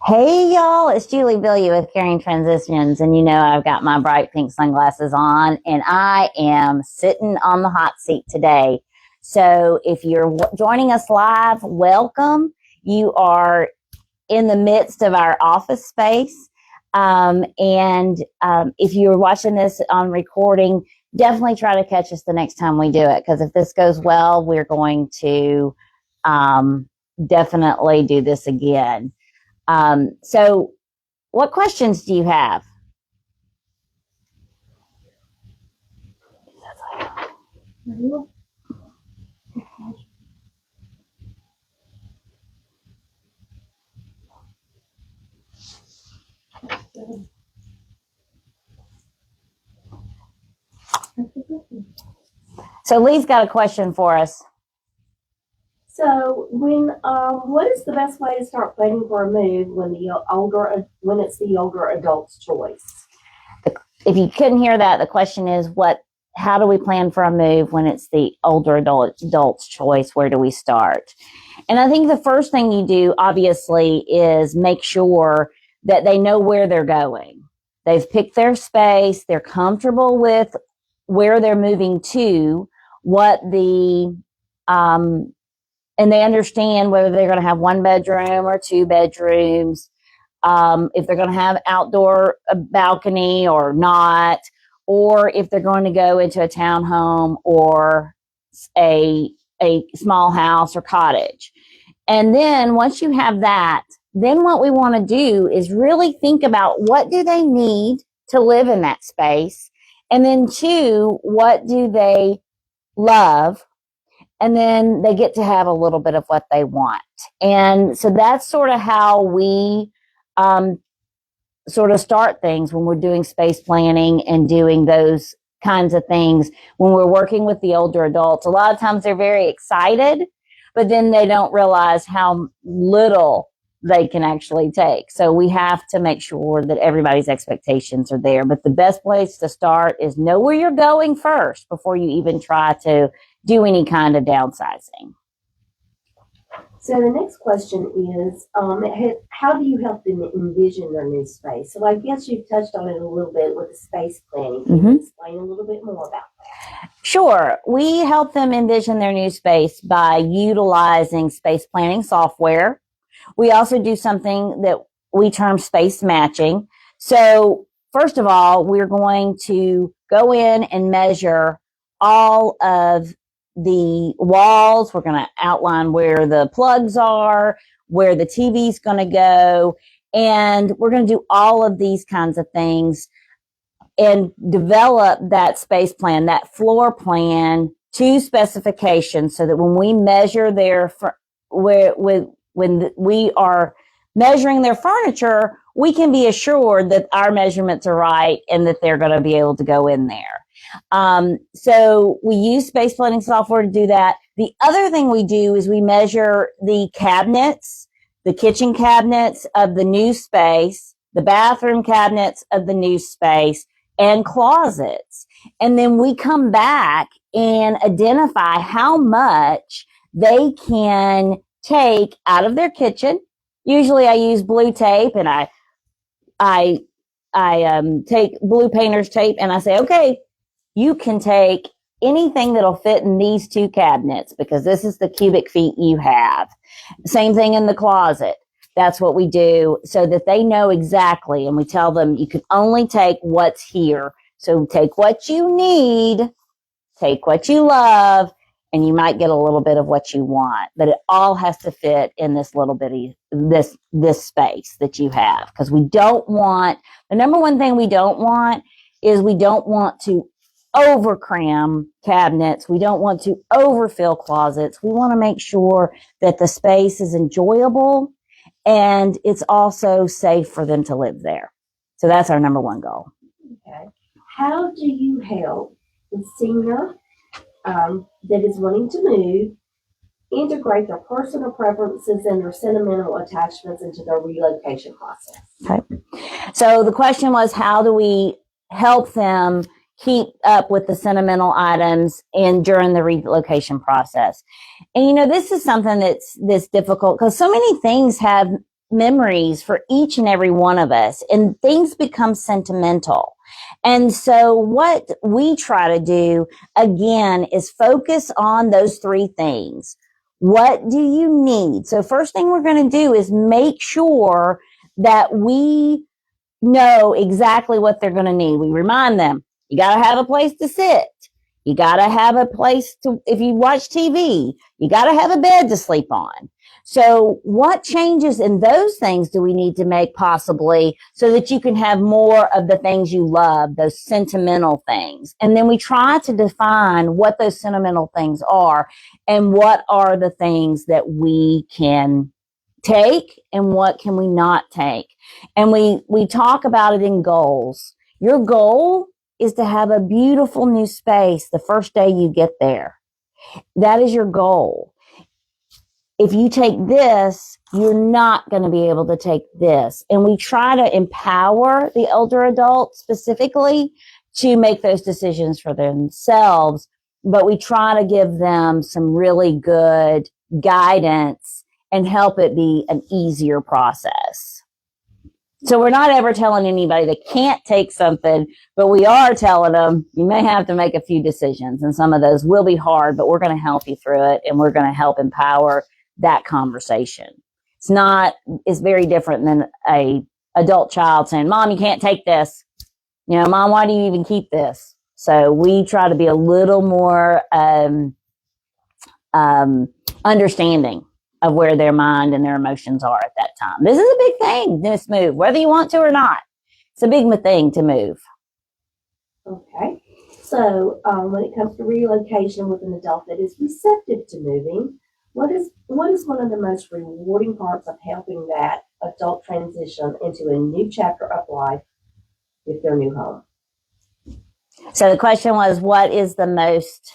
Hey y'all, it's Julie Bilyeu with Caring Transitions, and I've got my bright pink sunglasses on, and I am sitting on the hot seat today. So if you're joining us live, welcome. You are in the midst of our office space, and if you're watching this on recording, definitely try to catch us the next time we do it, because if this goes well, we're going to definitely do this again. So what questions do you have? So Lee's got a question for us. So what is the best way to start planning for a move when it's the older adult's choice? If you couldn't hear that, the question is how do we plan for a move when it's the older adult's choice? Where do we start? And I think the first thing you do, obviously, is make sure that they know where they're going. They've picked their space. They're comfortable with where they're moving to, and they understand whether they're going to have one bedroom or two bedrooms, if they're going to have outdoor balcony or not, or if they're going to go into a townhome or a small house or cottage. And then once you have that, then what we want to do is really think about what do they need to live in that space, and then two, what do they love, and then they get to have a little bit of what they want. And so that's sort of how we sort of start things when we're doing space planning and doing those kinds of things. When we're working with the older adults, a lot of times they're very excited, but then they don't realize how little they can actually take. So we have to make sure that everybody's expectations are there. But the best place to start is know where you're going first before you even try to do any kind of downsizing. So the next question is, how do you help them envision their new space? So I guess you've touched on it a little bit with the space planning. Can you explain a little bit more about that? Sure. We help them envision their new space by utilizing space planning software. We also do something that we term space matching. So first of all, we're going to go in and measure all of the walls. We're going to outline where the plugs are, where the TV's going to go, and we're going to do all of these kinds of things and develop that space plan, that floor plan to specifications, so that when we measure when we are measuring their furniture, we can be assured that our measurements are right and that they're going to be able to go in there. So we use space planning software to do that. The other thing we do is we measure the cabinets, the kitchen cabinets of the new space, the bathroom cabinets of the new space, and closets. And then we come back and identify how much they can take out of their kitchen. Usually I use blue tape, and I take blue painter's tape, and I say, okay, you can take anything that'll fit in these two cabinets because this is the cubic feet you have. Same thing in the closet. That's what we do so that they know exactly. And we tell them you can only take what's here. So take what you need, take what you love, and you might get a little bit of what you want. But it all has to fit in this little bitty, this space that you have. Because we don't want, the number one thing we don't want is we don't want to overcram cabinets. We don't want to overfill closets. We want to make sure that the space is enjoyable and it's also safe for them to live there. So that's our number one goal. Okay. How do you help the senior that is wanting to move integrate their personal preferences and their sentimental attachments into their relocation process? Okay. So the question was, how do we help them keep up with the sentimental items during the relocation process? And this is something that's difficult because so many things have memories for each and every one of us, and things become sentimental. And so what we try to do again is focus on those three things. What do you need? So first thing we're going to do is make sure that we know exactly what they're going to need. We remind them, you got to have a place to sit. You got to have a place to, if you watch TV, you got to have a bed to sleep on. So what changes in those things do we need to make possibly so that you can have more of the things you love, those sentimental things? And then we try to define what those sentimental things are and what are the things that we can take and what can we not take. And we talk about it in goals. Your goal is to have a beautiful new space the first day you get there. That is your goal. If you take this, you're not going to be able to take this. And we try to empower the elder adults specifically to make those decisions for themselves, but we try to give them some really good guidance and help it be an easier process. So we're not ever telling anybody they can't take something, but we are telling them you may have to make a few decisions, and some of those will be hard, but we're going to help you through it, and we're going to help empower that conversation. It's very different than a adult child saying, Mom, you can't take this. Mom, why do you even keep this? So we try to be a little more understanding of where their mind and their emotions are at that time. This is a big thing, this move, whether you want to or not. It's a big thing to move. Okay. So when it comes to relocation with an adult that is receptive to moving, what is one of the most rewarding parts of helping that adult transition into a new chapter of life with their new home? So the question was, what is the most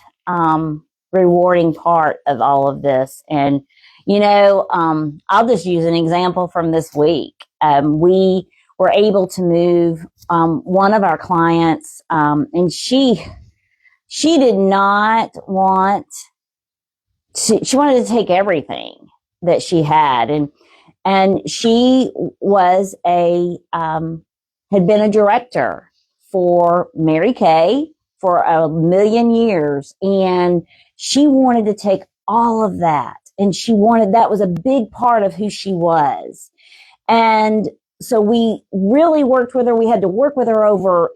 rewarding part of all of this? And I'll just use an example from this week. We were able to move one of our clients, and she did not want to, she wanted to take everything that she had. And she was had been a director for Mary Kay for a million years. And she wanted to take all of that. And that was a big part of who she was. And so we really worked with her. We had to work with her over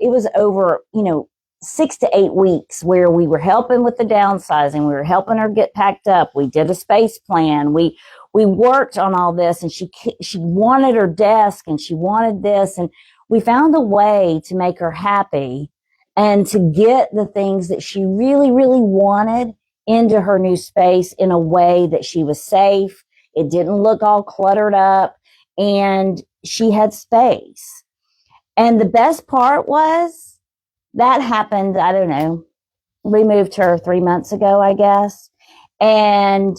6 to 8 weeks where we were helping with the downsizing. We were helping her get packed up. We did a space plan. We worked on all this, and she wanted her desk and she wanted this. And we found a way to make her happy and to get the things that she really, really wanted into her new space in a way that she was safe. It didn't look all cluttered up, and she had space. And the best part was that happened, I don't know, we moved her 3 months ago, I guess. And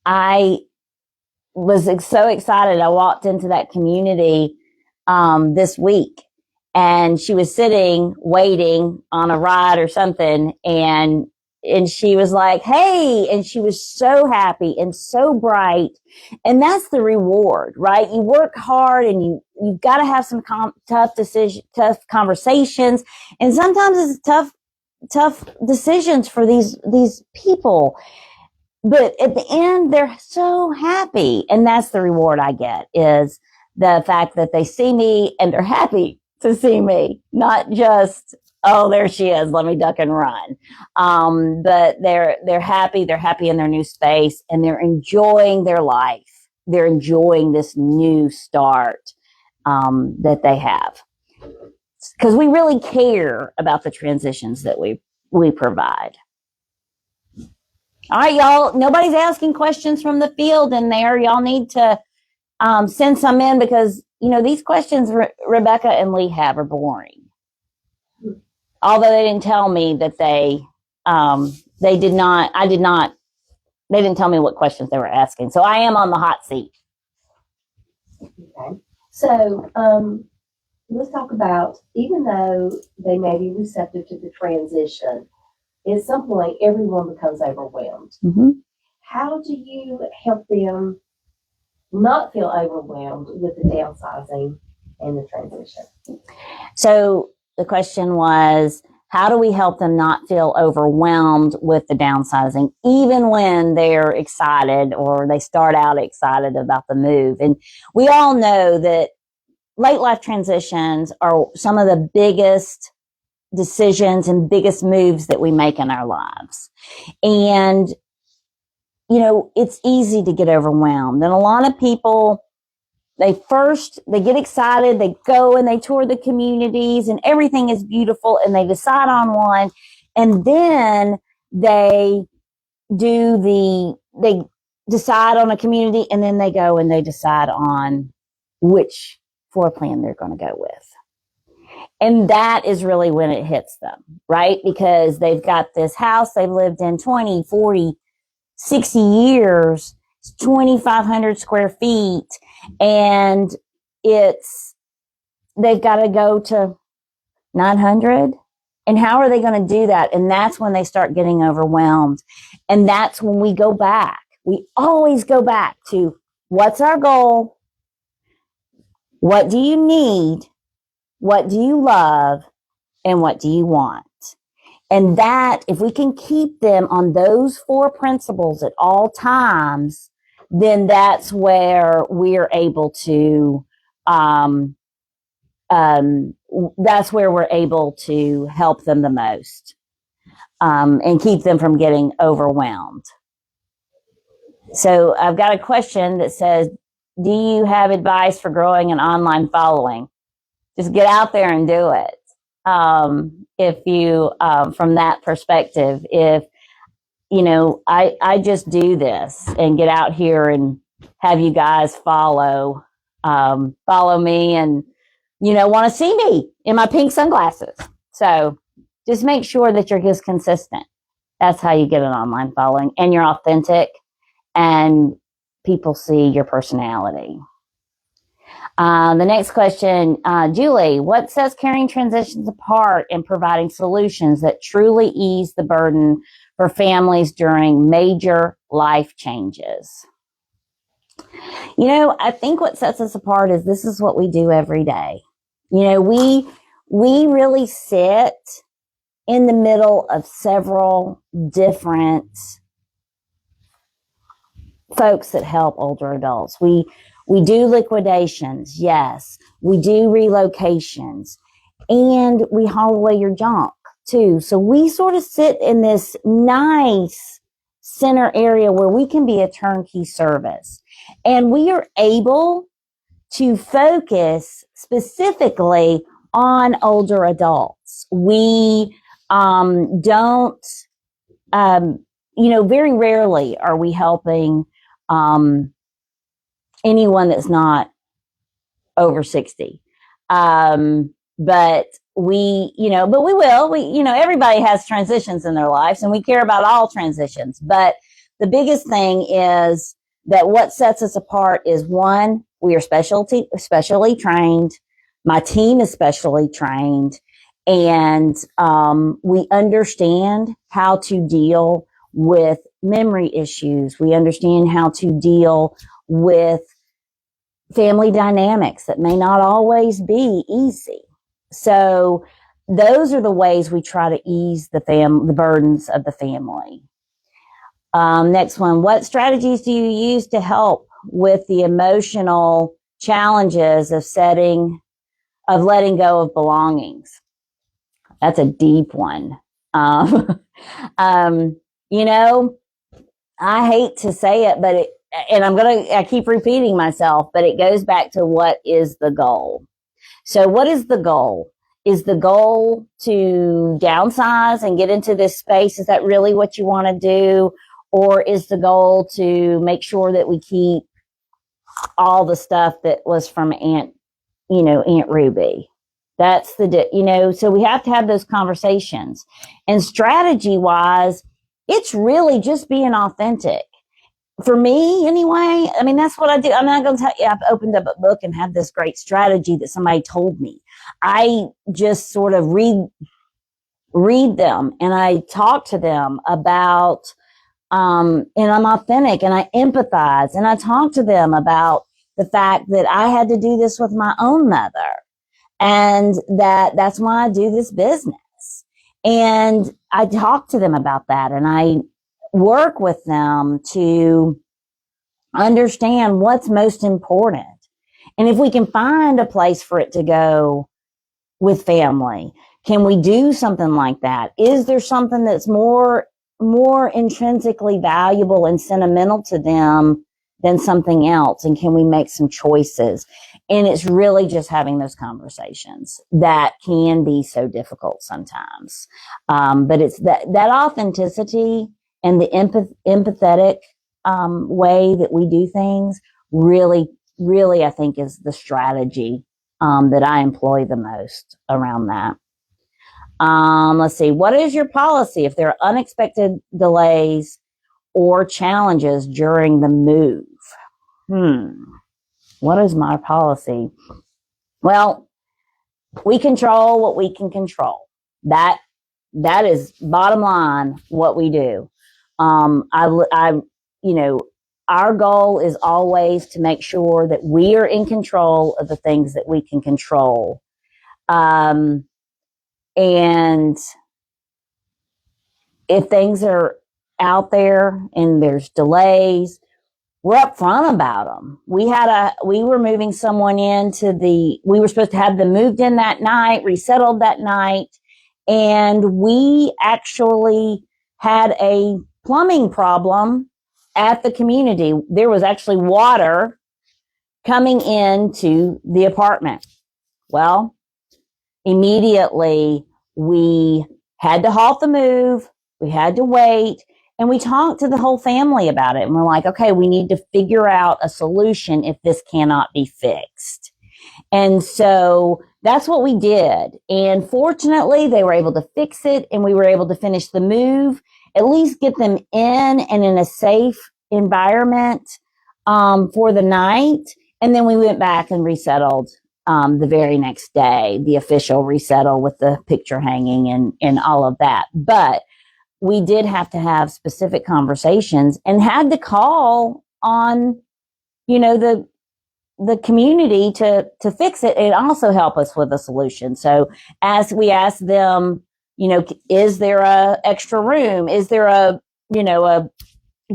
I was so excited. I walked into that community this week, and she was sitting, waiting on a ride or something. And she was like, hey, and she was so happy and so bright. And that's the reward, right? You work hard, and you've got to have some tough conversations. And sometimes it's tough decisions for these people. But at the end, they're so happy. And that's the reward I get, is the fact that they see me and they're happy to see me, not just, oh, there she is, let me duck and run. But they're happy in their new space, and they're enjoying their life. They're enjoying this new start that they have. Because we really care about the transitions that we provide. All right, y'all, nobody's asking questions from the field in there. Y'all need to send some in, because, these questions Rebecca and Lee have are boring. Although they didn't tell me that they didn't tell me what questions they were asking. So I am on the hot seat. Okay. So let's talk about, even though they may be receptive to the transition, at some point everyone becomes overwhelmed. Mm-hmm. How do you help them not feel overwhelmed with the downsizing and the transition. So the question was, how do we help them not feel overwhelmed with the downsizing, even when they're excited or they start out excited about the move? And we all know that late life transitions are some of the biggest decisions and biggest moves that we make in our lives. And, you know, it's easy to get overwhelmed. And a lot of people, they get excited, they go and they tour the communities and everything is beautiful and they decide on one. And then they decide on a community and then they go and they decide on which floor plan they're going to go with. And that is really when it hits them, right? Because they've got this house they've lived in 20, 40, 60 years, 2,500 square feet, and they've got to go to 900. And how are they going to do that? And that's when they start getting overwhelmed. And that's when we go back. We always go back to, what's our goal? What do you need? What do you love? And what do you want? And that, if we can keep them on those 4 principles at all times, then that's where we're able to, that's where we're able to help them the most, and keep them from getting overwhelmed. So I've got a question that says, do you have advice for growing an online following? Just get out there and do it. If you, from that perspective, if, you know, I just do this and get out here and have you guys follow me and, you know, want to see me in my pink sunglasses. So just make sure that you're just consistent. That's how you get an online following, and you're authentic and people see your personality. The next question, Julie, what sets caring transitions apart in providing solutions that truly ease the burden for families during major life changes? You know, I think what sets us apart is this is what we do every day. You know, we really sit in the middle of several different folks that help older adults. We do liquidations, yes. We do relocations, and we haul away your junk too. So we sort of sit in this nice center area where we can be a turnkey service, and we are able to focus specifically on older adults. We don't, you know, very rarely are we helping anyone that's not over 60. But we will. Everybody has transitions in their lives, and we care about all transitions. But the biggest thing is that what sets us apart is, one, we are specially trained. My team is specially trained, and we understand how to deal with memory issues. We understand how to deal with family dynamics that may not always be easy. So those are the ways we try to ease the burdens of the family. Next one, what strategies do you use to help with the emotional challenges of letting go of belongings? That's a deep one. You know, I hate to say it, but I keep repeating myself, but it goes back to, what is the goal? So what is the goal? Is the goal to downsize and get into this space? Is that really what you want to do? Or is the goal to make sure that we keep all the stuff that was from Aunt Ruby? That's so we have to have those conversations. And strategy wise, it's really just being authentic. For me, anyway, I mean, that's what I do. I'm not going to tell you I've opened up a book and had this great strategy that somebody told me. I just sort of read them, and I talk to them about and I'm authentic and I empathize and I talk to them about the fact that I had to do this with my own mother and that's why I do this business. And I talk to them about that and I work with them to understand what's most important. And if we can find a place for it to go with family, can we do something like that? Is there something that's more intrinsically valuable and sentimental to them than something else? And can we make some choices? And it's really just having those conversations that can be so difficult sometimes. But it's that authenticity and the empathetic way that we do things really, I think, is the strategy that I employ the most around that. Let's see. What is your policy if there are unexpected delays or challenges during the move? What is my policy? Well, we control what we can control. That is bottom line what we do. Our goal is always to make sure that we are in control of the things that we can control. And if things are out there and there's delays, we're upfront about them. We were moving someone we were supposed to have them moved in that night, resettled that night. And we actually had a plumbing problem at the community. There was actually water coming into the apartment. Well, immediately we had to halt the move. We had to wait. And we talked to the whole family about it. And we're like, okay, we need to figure out a solution if this cannot be fixed. And so that's what we did. And fortunately, they were able to fix it and we were able to finish the move, at least get them in and in a safe environment for the night. And then we went back and resettled the very next day, the official resettle with the picture hanging and all of that. But we did have to have specific conversations and had to call on, the community to fix it and also help us with a solution. So as we asked them, is there a extra room? Is there a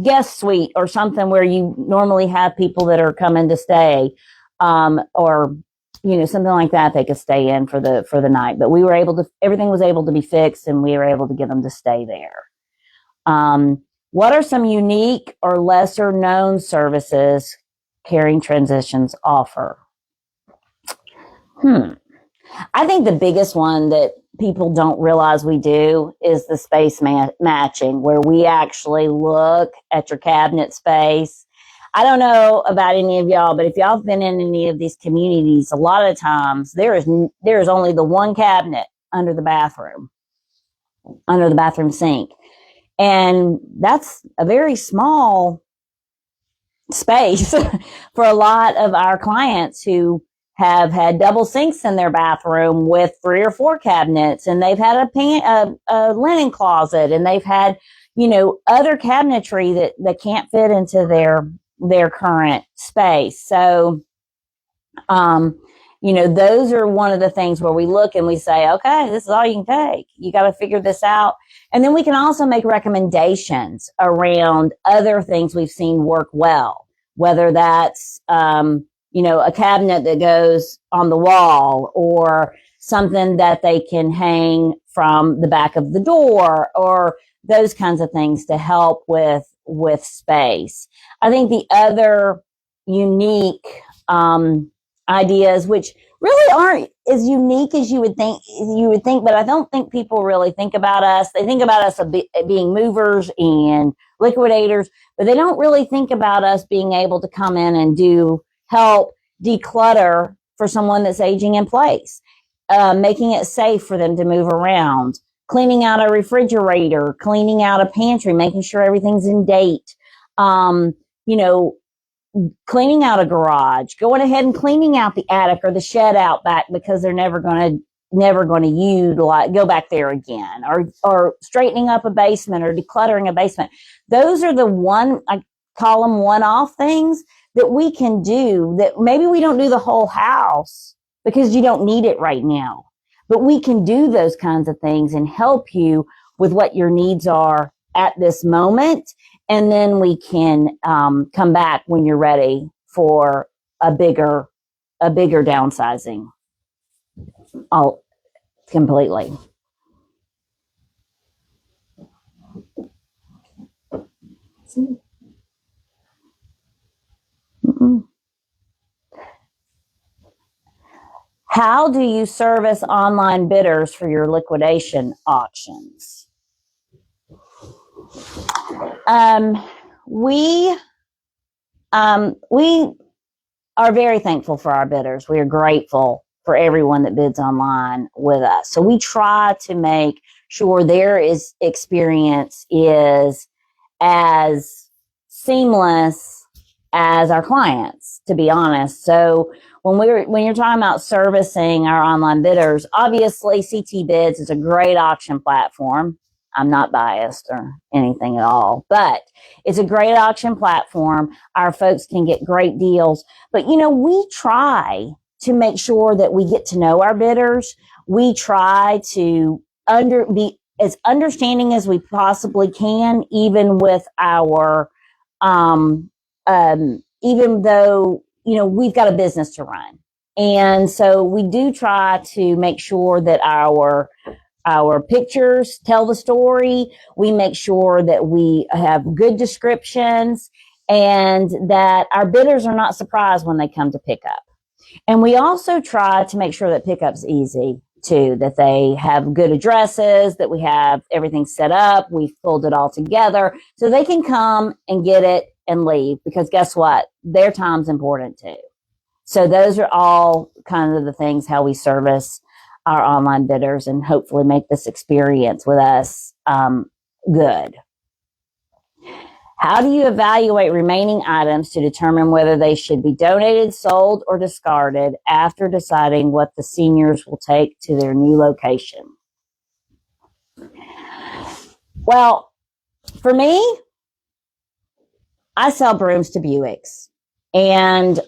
guest suite or something where you normally have people that are coming to stay, or something like that they could stay in for the night. But we were everything was able to be fixed and we were able to get them to stay there. What are some unique or lesser known services caring transitions offer? I think the biggest one that people don't realize we do is the space matching, where we actually look at your cabinet space. I don't know about any of y'all, but if y'all have been in any of these communities, a lot of times there is only the one cabinet under the bathroom sink. And that's a very small space for a lot of our clients who have had double sinks in their bathroom with 3 or 4 cabinets, and they've had a linen closet, and they've had, other cabinetry that can't fit into their current space. So, those are one of the things where we look and we say, okay, this is all you can take. You got to figure this out. And then we can also make recommendations around other things we've seen work well, whether that's, a cabinet that goes on the wall or something that they can hang from the back of the door or those kinds of things to help with space. I think the other unique, ideas, which really aren't as unique as you would think, but I don't think people really think about us. They think about us being movers and liquidators, but they don't really think about us being able to come in and help declutter for someone that's aging in place, making it safe for them to move around, cleaning out a refrigerator, cleaning out a pantry, making sure everything's in date, cleaning out a garage, going ahead and cleaning out the attic or the shed out back because they're never going to never going to utilize, go back there again, or straightening up a basement or decluttering a basement. Those are I call them one-off things that we can do that maybe we don't do the whole house because you don't need it right now. But we can do those kinds of things and help you with what your needs are at this moment. And then we can come back when you're ready for a bigger downsizing. All completely. Mm-mm. How do you service online bidders for your liquidation auctions? We are very thankful for our bidders. We are grateful for everyone that bids online with us. So we try to make sure their experience is as seamless as our clients, to be honest. So when you're talking about servicing our online bidders, obviously CT Bids is a great auction platform. I'm not biased or anything at all, but it's a great auction platform. Our folks can get great deals, but we try to make sure that we get to know our bidders. We try to be as understanding as we possibly can, even with our, even though, we've got a business to run. And so we do try to make sure that our pictures tell the story. We make sure that we have good descriptions and that our bidders are not surprised when they come to pick up. And we also try to make sure that pickup's easy too, that they have good addresses, that we have everything set up. We've pulled it all together so they can come and get it and leave, because guess what? Their time's important too. So those are all kind of the things how we service our online bidders and hopefully make this experience with us good. How do you evaluate remaining items to determine whether they should be donated, sold, or discarded after deciding what the seniors will take to their new location? Well, for me, I sell brooms to Buicks. And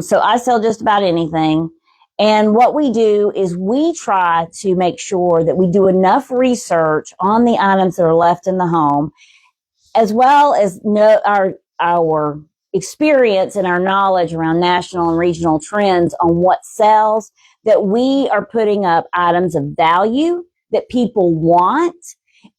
so I sell just about anything. And what we do is we try to make sure that we do enough research on the items that are left in the home, as well as our experience and our knowledge around national and regional trends on what sells, that we are putting up items of value that people want,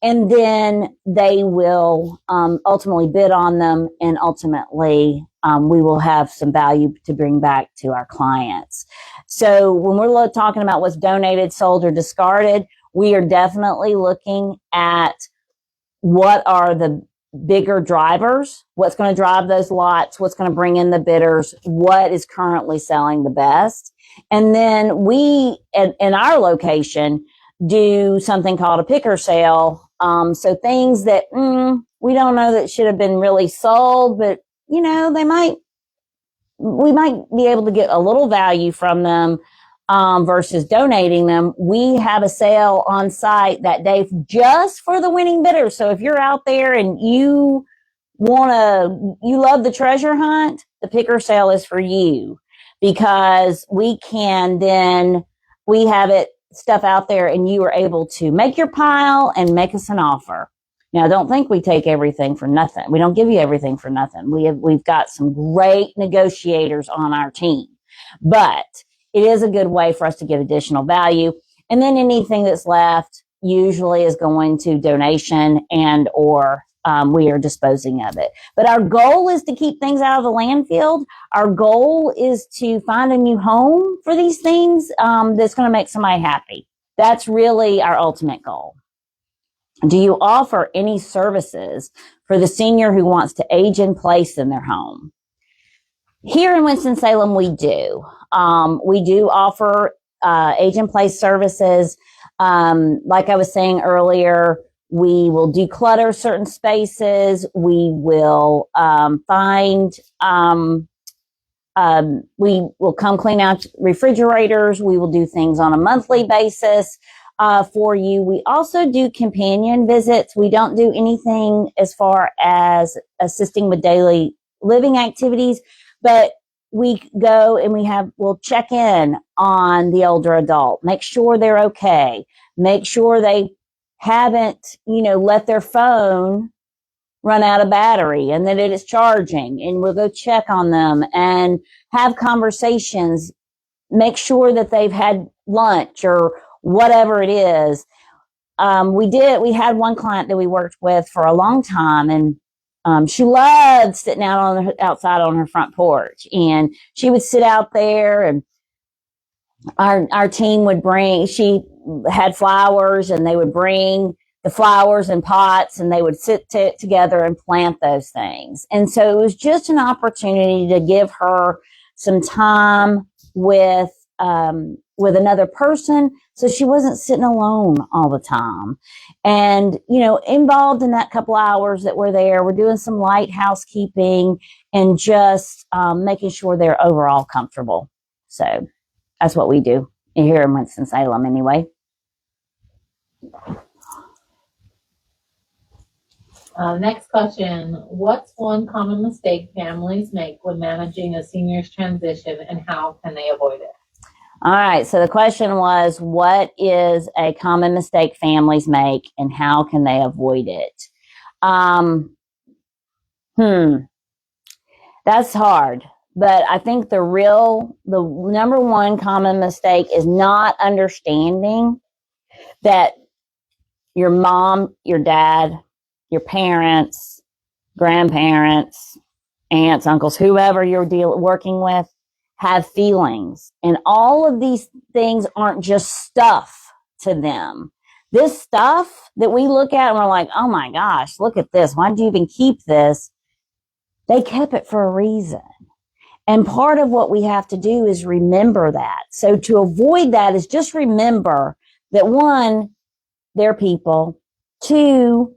and then they will ultimately bid on them, and ultimately we will have some value to bring back to our clients. So when we're talking about what's donated, sold, or discarded, we are definitely looking at what are the bigger drivers, what's going to drive those lots, what's going to bring in the bidders, what is currently selling the best. And then we, in our location, do something called a picker sale. So things that we don't know that should have been really sold, but we might be able to get a little value from them versus donating them. We have a sale on site that day just for the winning bidders. So if you're out there and you love the treasure hunt, the picker sale is for you, because we have stuff out there and you are able to make your pile and make us an offer. Now, don't think we take everything for nothing. We don't give you everything for nothing. We've got some great negotiators on our team, but it is a good way for us to get additional value. And then anything that's left usually is going to donation and or we are disposing of it. But our goal is to keep things out of the landfill. Our goal is to find a new home for these things that's going to make somebody happy. That's really our ultimate goal. Do you offer any services for the senior who wants to age in place in their home? Here in Winston-Salem, we do. We do offer age in place services. Like I was saying earlier, we will declutter certain spaces. We will find We will come clean out refrigerators. We will do things on a monthly basis for you. We also do companion visits. We don't do anything as far as assisting with daily living activities, but we go and we'll check in on the older adult, make sure they're okay, make sure they haven't, let their phone run out of battery and that it is charging, and we'll go check on them and have conversations, make sure that they've had lunch or whatever it is. We had one client that we worked with for a long time, and she loved sitting outside on her front porch, and she would sit out there, and our team she had flowers, and they would bring the flowers in pots, and they would sit together and plant those things. And so it was just an opportunity to give her some time with another person, so she wasn't sitting alone all the time. And, involved in that couple hours that we're there, we're doing some light housekeeping and just making sure they're overall comfortable. So that's what we do here in Winston-Salem anyway. Next question. What's one common mistake families make when managing a senior's transition, and how can they avoid it? All right. So the question was, what is a common mistake families make and how can they avoid it? That's hard. But I think the number one common mistake is not understanding that your mom, your dad, your parents, grandparents, aunts, uncles, whoever you're working with, have feelings. And all of these things aren't just stuff to them. This stuff that we look at and we're like, oh my gosh, look at this. Why did you even keep this? They kept it for a reason. And part of what we have to do is remember that. So to avoid that is just remember that, one, they're people. Two,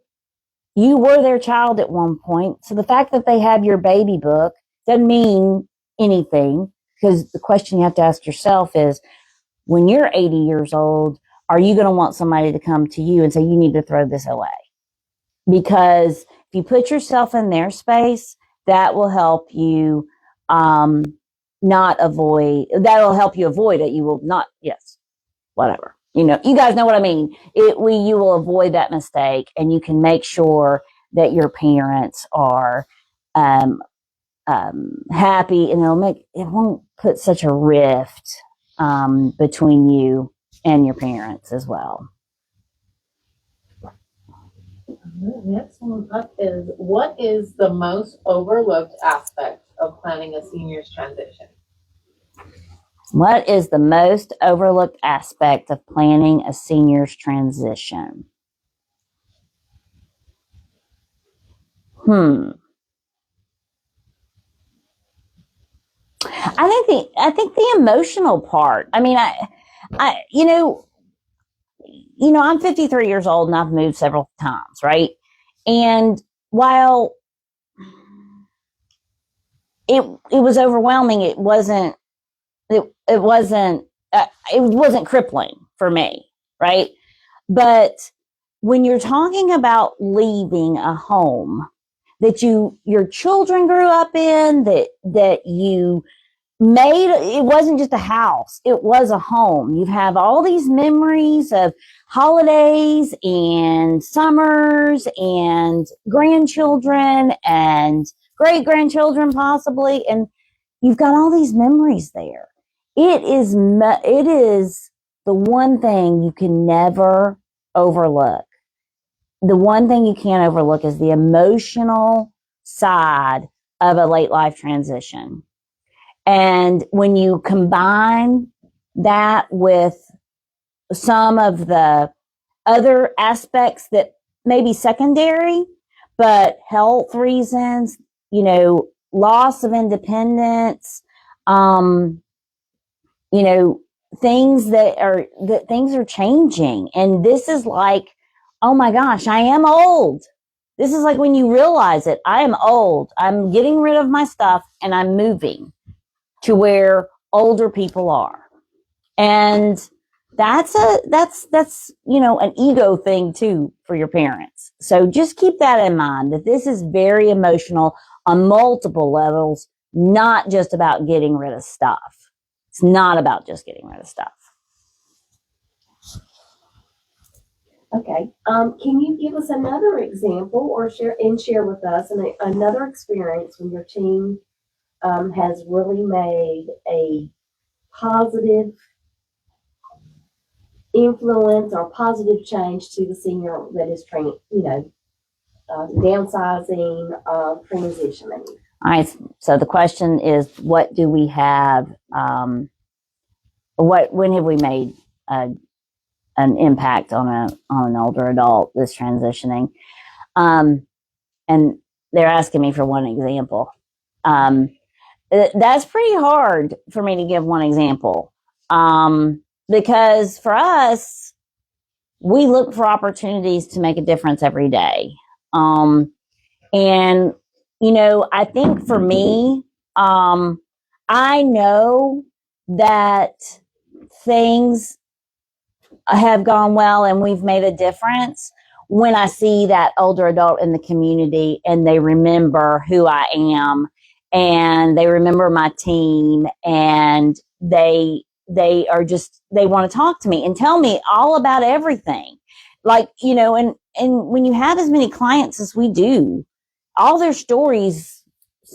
you were their child at one point. So the fact that they have your baby book doesn't mean anything, because the question you have to ask yourself is, when you're 80 years old, are you going to want somebody to come to you and say, you need to throw this away? Because if you put yourself in their space, that will help you that'll help you avoid it. You will not, yes, whatever. You guys know what I mean. You will avoid that mistake, and you can make sure that your parents are happy, and it won't put such a rift between you and your parents as well. Next one up is, what is the most overlooked aspect of planning a senior's transition? What is the most overlooked aspect of planning a senior's transition? I think the emotional part. I mean, I'm 53 years old and I've moved several times, right? And while it was overwhelming, it wasn't crippling for me, right? But when you're talking about leaving a home that your children grew up in, that you made, it wasn't just a house, it was a home. You have all these memories of holidays and summers and grandchildren and great grandchildren possibly, and you've got all these memories there. It is the one thing you can never overlook. The one thing you can't overlook is the emotional side of a late life transition. And when you combine that with some of the other aspects that may be secondary, but health reasons, loss of independence, things are changing. And this is like, oh my gosh, I am old. This is like when you realize it. I am old. I'm getting rid of my stuff and I'm moving. to where older people are. And that's an ego thing too for your parents. So just keep that in mind, that this is very emotional on multiple levels, not just about getting rid of stuff. It's not about just getting rid of stuff. Okay. Can you give us another example or share with us another experience when your team has really made a positive influence or positive change to the senior that is downsizing, transitioning? All right. So the question is, what do we have? When have we made an impact on an older adult that's transitioning? And they're asking me for one example. That's pretty hard for me to give one example. Because for us, we look for opportunities to make a difference every day. And, I think for me, I know that things have gone well and we've made a difference when I see that older adult in the community and they remember who I am and they remember my team and they want to talk to me and tell me all about everything. Like, and when you have as many clients as we do, all their stories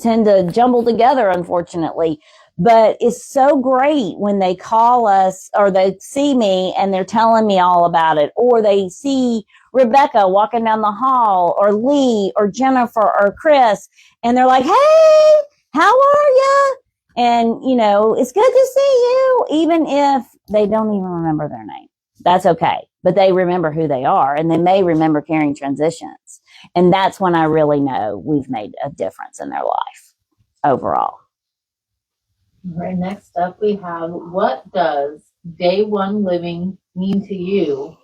tend to jumble together, unfortunately. But it's so great when they call us or they see me and they're telling me all about it, or they see Rebecca walking down the hall, or Lee or Jennifer or Chris, and they're like, "Hey, how are you?" And, it's good to see you, even if they don't even remember their name. That's okay. But they remember who they are, and they may remember carrying transitions. And that's when I really know we've made a difference in their life overall. All right, next up we have, what does day one living mean to you,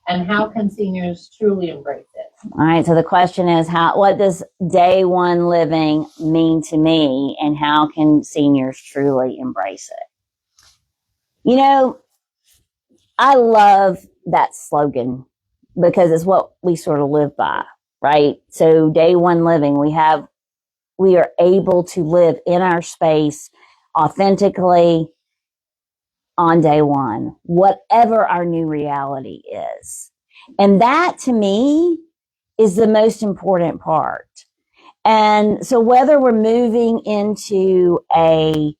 and how can seniors truly embrace it? All right, so the question is, what does day one living mean to me, and how can seniors truly embrace it? I love that slogan because it's what we sort of live by, right? So day one living, we are able to live in our space authentically on day one, whatever our new reality is. And that to me is the most important part. And so whether we're moving into a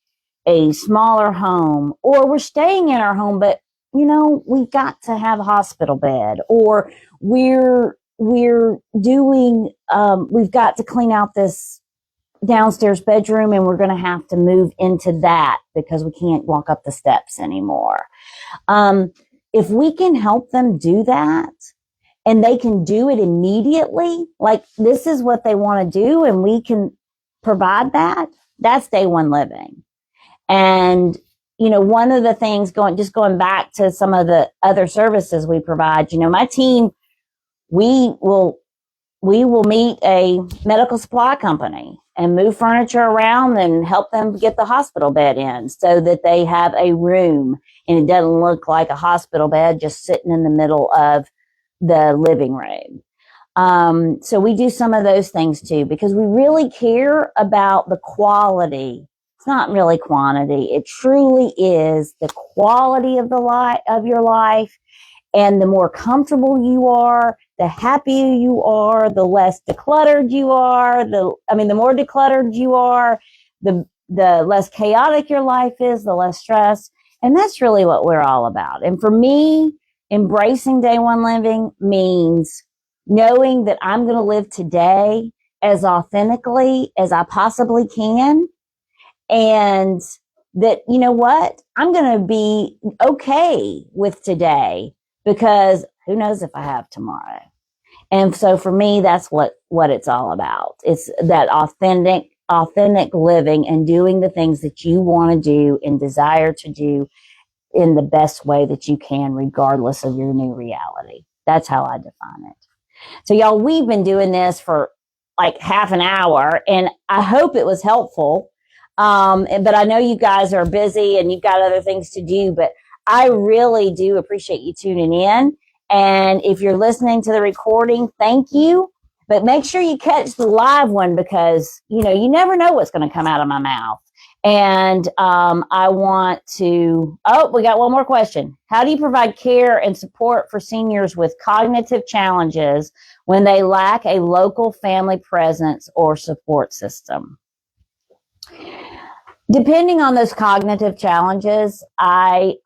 smaller home or we're staying in our home, but we've got to have a hospital bed, or we're doing, we've got to clean out this downstairs bedroom and we're going to have to move into that because we can't walk up the steps anymore. If we can help them do that and they can do it immediately, like this is what they want to do and we can provide that, that's day one living. And, one of the things going back to some of the other services we provide, my team, we will meet a medical supply company and move furniture around and help them get the hospital bed in so that they have a room and it doesn't look like a hospital bed just sitting in the middle of the living room. So we do some of those things too, because we really care about the quality. It's not really quantity. It truly is the quality of of your life. And the more comfortable you are, the happier you are, the less decluttered you are. The more decluttered you are, the less chaotic your life is, the less stress. And that's really what we're all about. And for me, embracing day one living means knowing that I'm going to live today as authentically as I possibly can. And that, I'm going to be okay with today because who knows if I have tomorrow. And so for me, that's what it's all about. It's that authentic living and doing the things that you want to do and desire to do in the best way that you can, regardless of your new reality. That's how I define it. So y'all, we've been doing this for like half an hour and I hope it was helpful. But I know you guys are busy and you've got other things to do, but I really do appreciate you tuning in. And if you're listening to the recording, thank you. But make sure you catch the live one because, you know, you never know what's going to come out of my mouth. And I want to, we got one more question. How do you provide care and support for seniors with cognitive challenges when they lack a local family presence or support system? Depending on those cognitive challenges, I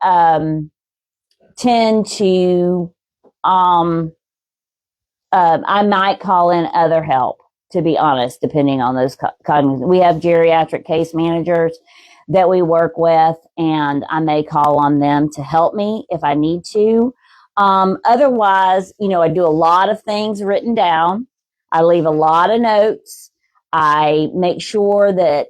tend to, I might call in other help, to be honest, depending on those cognitive. We have geriatric case managers that we work with, and I may call on them to help me if I need to. Otherwise, you know, I do a lot of things written down. I leave a lot of notes. I make sure that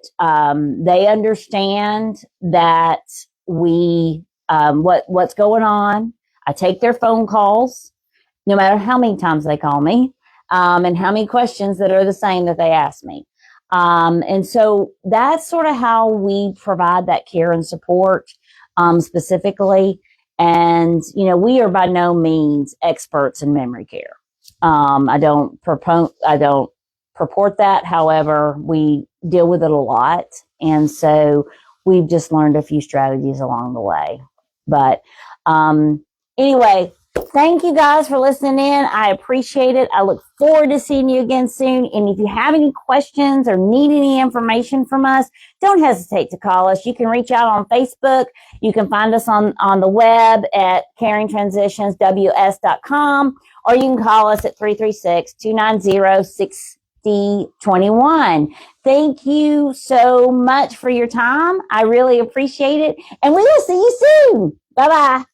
they understand that what's going on. I take their phone calls, no matter how many times they call me, and how many questions that are the same that they ask me. And so that's sort of how we provide that care and support specifically. And, you know, we are by no means experts in memory care. I don't purport that. However, we deal with it a lot. And so we've just learned a few strategies along the way. But anyway, thank you guys for listening in. I appreciate it. I look forward to seeing you again soon. And if you have any questions or need any information from us, don't hesitate to call us. You can reach out on Facebook. You can find us on the web at caringtransitionsws.com, or you can call us at 336-290-6021. Thank you so much for your time. I really appreciate it. And we will see you soon. Bye-bye.